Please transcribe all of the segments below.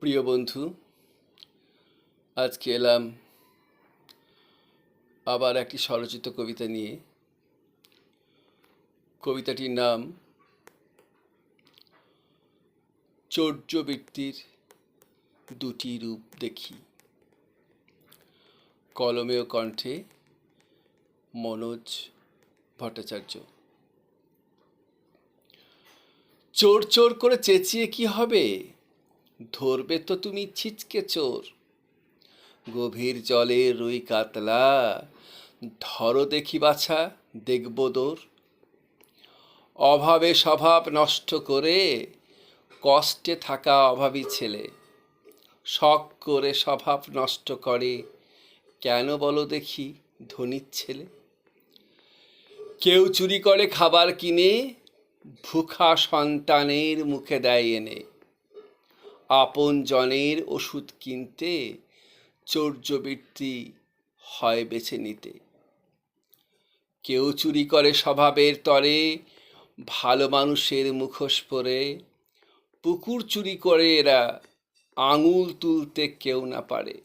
প্রিয় বন্ধু, আজকে এলাম আবার একটি স্বরচিত কবিতা নিয়ে। কবিতাটির নাম চৌর্যবৃত্তির দুটি রূপ দেখি। কলমে ও কণ্ঠে মনোজ ভট্টাচার্য। চোর চোর করে চেঁচিয়ে কি হবে, ধরবে তো তুমি ছিচকে চোর। গভীর জলে রুই কাতলা, ধরো দেখি বাছা, দেখব দোর। অভাবে স্বভাব নষ্ট করে, কষ্টে থাকা অভাবী ছেলে, শখ করে স্বভাব নষ্ট করে, কেন বলো দেখি ধনীর ছেলে। কেউ চুরি করে খাবার কিনে, ভুখা সন্তানের মুখে দেয় এনে। আপন জনের ওষুধ কিনতে চৌর্যবৃত্তি হয় বেছে নিতে। কেউ চুরি করে স্বভাবের তরে, ভালো মানুষের মুখোশ পরে। পুকুর চুরি করে এরা, আঙুল তুলতে কেউ না পারে।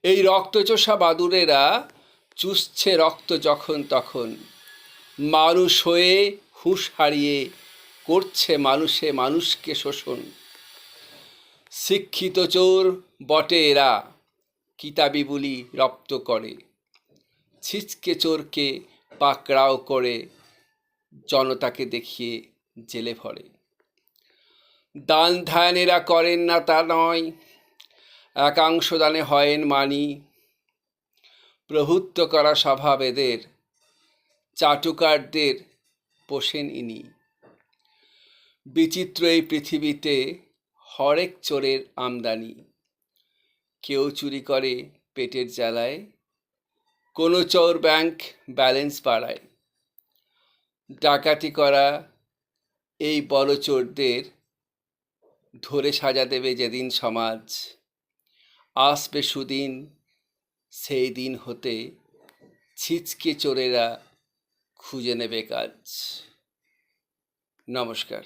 এই রক্তচোষা বাদুড়েরা চুষছে রক্ত যখন তখন, মানুষ হয়ে হুঁশ হারিয়ে করছে মানুষে মানুষকে শোষণ। শিক্ষিত চোর বটে এরা, কিতাবি বুলি রপ্ত করে। ছিচকে চোরকে পাকড়াও করে, জনতাকে দেখিয়ে জেলে ভরে। দান ধ্যান এরা করেন না তা নয়, একাংশ দানে হয়েন মানি। প্রভুত্ব করা স্বভাব এদের, চাটুকারদের পোষেন ইনি। বিচিত্র এই পৃথিবীতে হরেক চোরের আমদানি। কেউ চুরি করে পেটের জ্বালায়, কোনো চোর ব্যাংক ব্যালেন্স বাড়ায়। ডাকাতি করা এই বড় চোরদের ধরে সাজা দেবে যেদিন সমাজ, আসবে সুদিন, সেই দিন হতে ছিচকে চোরেরা খুঁজে নেবে কাজ। নমস্কার।